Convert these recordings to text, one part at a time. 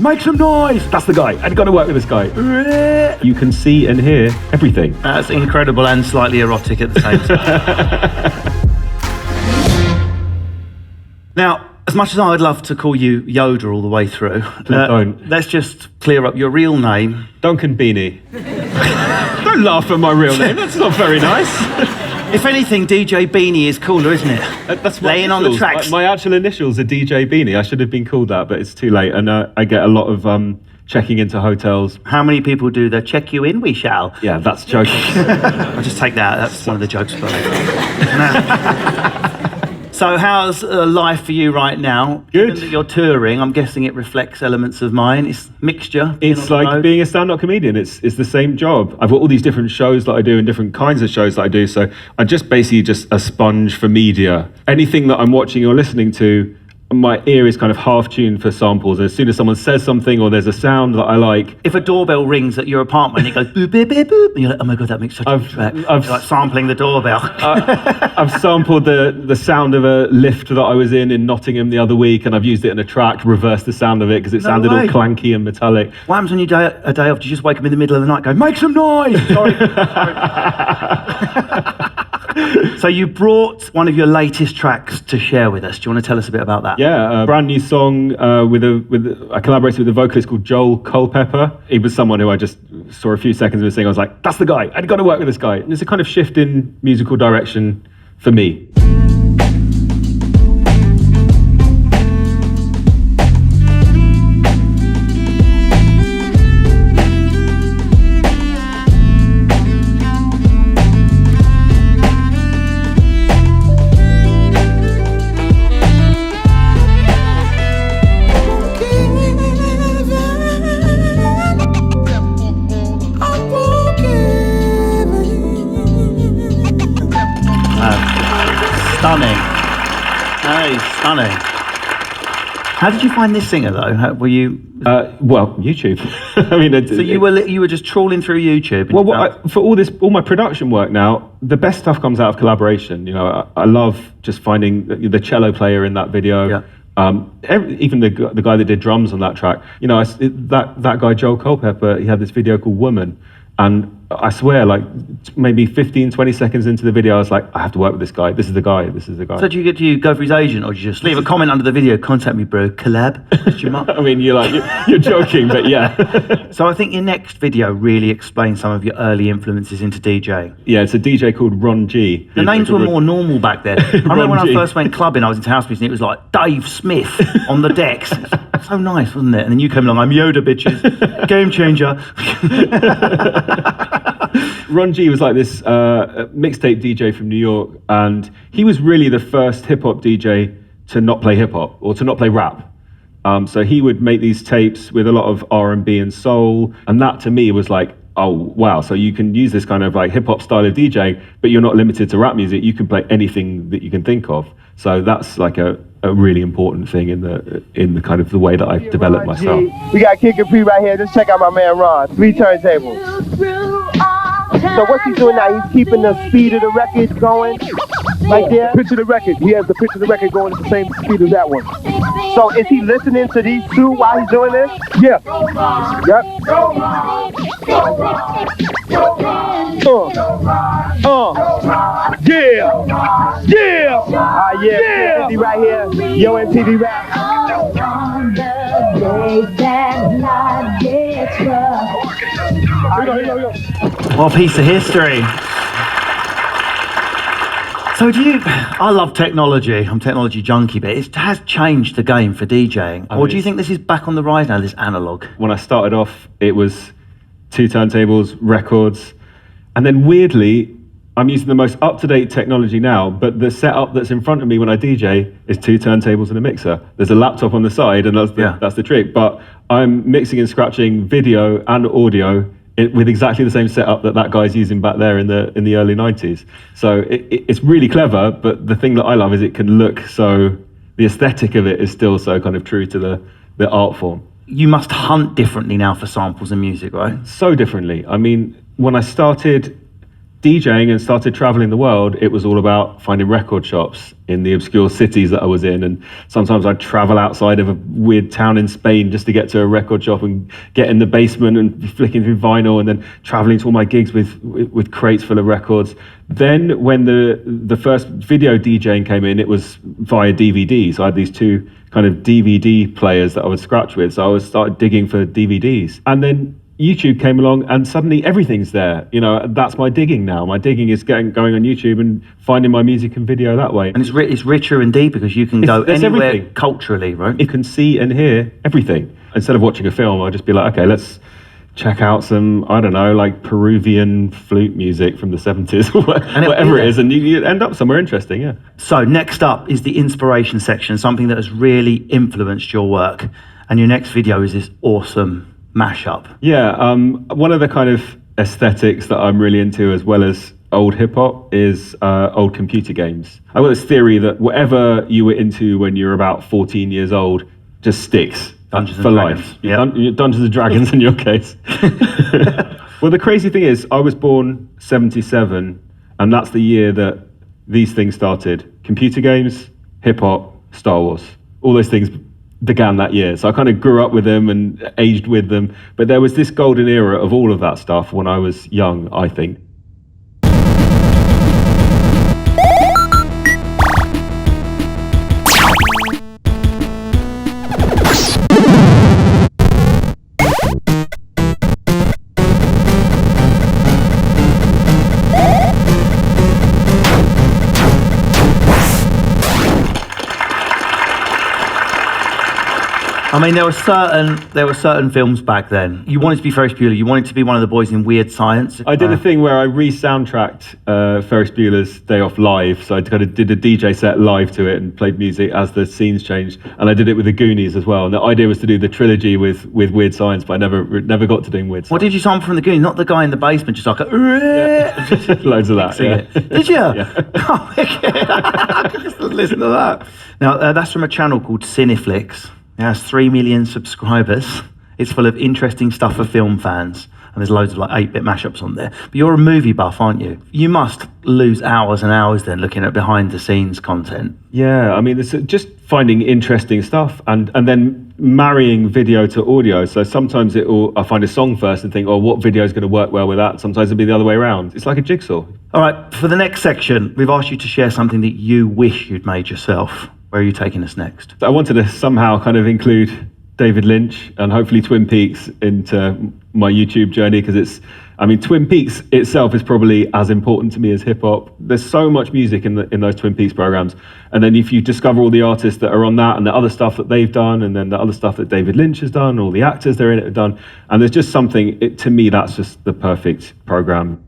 make some noise. That's the guy. I've got to work with this guy. You can see and hear everything. That's incredible and slightly erotic at the same time. Now, as much as I would love to call you Yoda all the way through, don't. Let's just clear up your real name. Duncan Beanie. Don't laugh at my real name. That's not very nice. If anything, DJ Beanie is cooler, isn't it? That's laying on the tracks. My actual initials are DJ Beanie. I should have been called that, but it's too late. And I get a lot of checking into hotels. How many people do the check you in, we shall? Yeah, that's joking. I'll just take that. That's one of the jokes. So how's life for you right now? Good. Given that you're touring, I'm guessing it reflects elements of mine. It's mixture. It's like being a stand-up comedian. It's the same job. I've got all these different shows that I do and different kinds of shows that I do. So I'm just basically just a sponge for media. Anything that I'm watching or listening to, my ear is kind of half tuned for samples. As soon as someone says something or there's a sound that I like. If a doorbell rings at your apartment and it goes boop, boop, boop, boop, and you're like, oh my God, that makes such a track. You're like sampling the doorbell. I've sampled the sound of a lift that I was in Nottingham the other week, and I've used it in a track, reversed the sound of it because it sounded all clanky and metallic. What happens when you a day off? Do you just wake up in the middle of the night and go, make some noise? Sorry. So you brought one of your latest tracks to share with us. Do you want to tell us a bit about that? Yeah, a brand new song I collaborated with a vocalist called Culpepper. He was someone who I just saw a few seconds of his sing. I was like, that's the guy. I've got to work with this guy. And it's a kind of shift in musical direction for me. Stunning. Hey, stunning. How did you find this singer though? Were you? Well, YouTube. I mean, so you were just trawling through YouTube. Well, for all my production work now, the best stuff comes out of collaboration. You know, I love just finding the cello player in that video. Yeah. Even the guy that did drums on that track. You know, that guy Joel Culpepper, he had this video called Woman. And I swear, like maybe 15, 20 seconds into the video, I was like, I have to work with this guy. This is the guy. This is the guy. So do you go for his agent, or do you just leave a comment under the video? Contact me, bro. Collab. I mean, you're joking, but yeah. So I think your next video really explains some of your early influences into DJing. Yeah, it's a DJ called Ron G. The names were more normal back then. I remember when I first went clubbing, I was into house music, and it was like Dave Smith on the decks. So nice, wasn't it? And then you came along, I'm Yoda, bitches. Game changer. Ron G was like this mixtape DJ from New York, and he was really the first hip-hop DJ to not play hip-hop or to not play rap. So he would make these tapes with a lot of R&B and soul, and that to me was like, oh wow, so you can use this kind of like hip-hop style of DJing, but you're not limited to rap music. You can play anything that you can think of. So that's like a really important thing in the kind of the way that I've developed myself. We got Kid Capri right here. Just check out my man Ron. 3 turntables. So what's he doing now? He's keeping the speed of the record going right there? Pitch of the record. He has the pitch of the record going at the same speed as that one. So is he listening to these two while he's doing this? Yeah. Yep. Yeah. Yeah. Yeah. He right here. Yo MTV Rap. Here we go. What a piece of history. So I love technology. I'm a technology junkie, but it has changed the game for DJing. Or do you think this is back on the rise now, this analog? When I started off, it was 2 turntables, records, and then weirdly, I'm using the most up-to-date technology now, but the setup that's in front of me when I DJ is 2 turntables and a mixer. There's a laptop on the side, and that's the trick. But I'm mixing and scratching video and audio with exactly the same setup that guy's using back there in the early 90s. So it's really clever, but the thing that I love is it can look so, the aesthetic of it is still so kind of true to the art form. You must hunt differently now for samples and music, right? So differently. I mean, when I started, DJing and started traveling the world, it was all about finding record shops in the obscure cities that I was in. And sometimes I'd travel outside of a weird town in Spain just to get to a record shop and get in the basement and flicking through vinyl, and then traveling to all my gigs with crates full of records. Then when the first video DJing came in, it was via DVD. So I had these two kind of DVD players that I would scratch with. So I started digging for DVDs. And then YouTube came along and suddenly everything's there. You know, that's my digging now. My digging is going on YouTube and finding my music and video that way. And it's richer and deep because you can go anywhere everything. Culturally, right? You can see and hear everything. Instead of watching a film, I'll just be like, okay, let's check out some, I don't know, like Peruvian flute music from the 70s or whatever it is, and you end up somewhere interesting, yeah. So next up is the inspiration section, something that has really influenced your work. And your next video is this awesome mashup. Yeah, one of the kind of aesthetics that I'm really into, as well as old hip hop, is old computer games. I've got this theory that whatever you were into when you were about 14 years old just sticks Dungeons for and life. Dragons. Yeah. Dungeons and Dragons in your case. Well, the crazy thing is, I was born 77, and that's the year that these things started. Computer games, hip hop, Star Wars. All those things began that year. So I kind of grew up with them and aged with them. But there was this golden era of all of that stuff when I was young, I think. I mean, there were certain films back then. You wanted to be Ferris Bueller. You wanted to be one of the boys in Weird Science. I did a thing where I re-soundtracked Ferris Bueller's Day Off live. So I kind of did a DJ set live to it and played music as the scenes changed. And I did it with the Goonies as well. And the idea was to do the trilogy with Weird Science, but I never got to doing Weird Science. What did you sample from the Goonies? Not the guy in the basement, just like a... Yeah. Loads of that, yeah. Did you? Yeah. Oh, I could listen to that. Now, that's from a channel called Cineflix. It has 3 million subscribers. It's full of interesting stuff for film fans. And there's loads of like 8-bit mashups on there. But you're a movie buff, aren't you? You must lose hours and hours then looking at behind the scenes content. Yeah, I mean, it's just finding interesting stuff and then marrying video to audio. So sometimes I find a song first and think, oh, what video is going to work well with that? Sometimes it'll be the other way around. It's like a jigsaw. All right, for the next section, we've asked you to share something that you wish you'd made yourself. Where are you taking us next? I wanted to somehow kind of include David Lynch and hopefully Twin Peaks into my YouTube journey, because Twin Peaks itself is probably as important to me as hip hop. There's so much music in those Twin Peaks programs. And then if you discover all the artists that are on that and the other stuff that they've done, and then the other stuff that David Lynch has done, all the actors they're in it have done, and there's just something, to me, that's just the perfect program.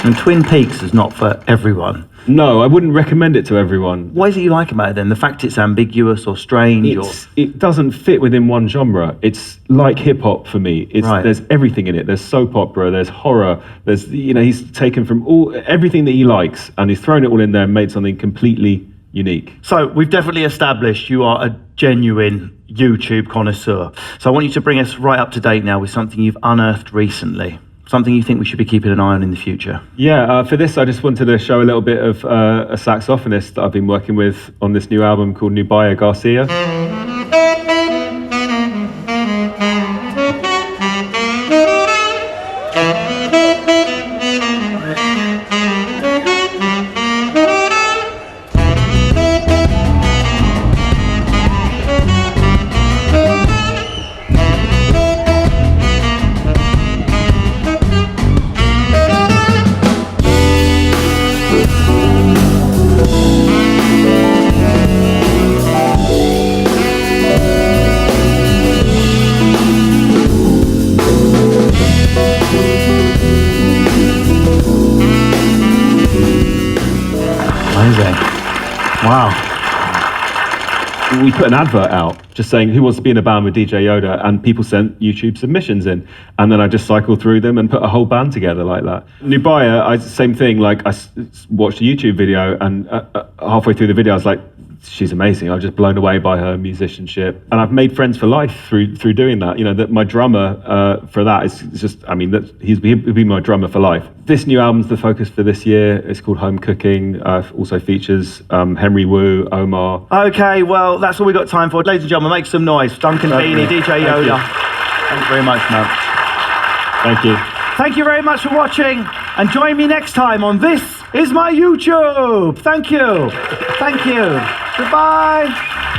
And Twin Peaks is not for everyone. No, I wouldn't recommend it to everyone. What is it you like about it then? The fact it's ambiguous or strange? It doesn't fit within one genre. It's like hip hop for me. Right. There's everything in it. There's soap opera, there's horror, there's, he's taken from everything that he likes and he's thrown it all in there and made something completely unique. So we've definitely established you are a genuine YouTube connoisseur. So I want you to bring us right up to date now with something you've unearthed recently. Something you think we should be keeping an eye on in the future? Yeah, for this I just wanted to show a little bit of a saxophonist that I've been working with on this new album called Nubya, Garcia. Wow. We put an advert out just saying who wants to be in a band with DJ Yoda, and people sent YouTube submissions in, and then I just cycled through them and put a whole band together like that. Nubya, same thing. Like I watched a YouTube video, and halfway through the video, I was like, she's amazing. I was just blown away by her musicianship, and I've made friends for life through doing that. You know, that my drummer for that is just, I mean, that he'll be my drummer for life. This new album's the focus for this year. It's called Home Cooking. Also features Henry Wu, Omar. Okay, well, that's all we got time for. Ladies and gentlemen, make some noise. Duncan Feeney, DJ Yoda. Thanks very much, man. Thank you. Thank you very much for watching, and join me next time on This Is My YouTube. Thank you. Thank you. Goodbye.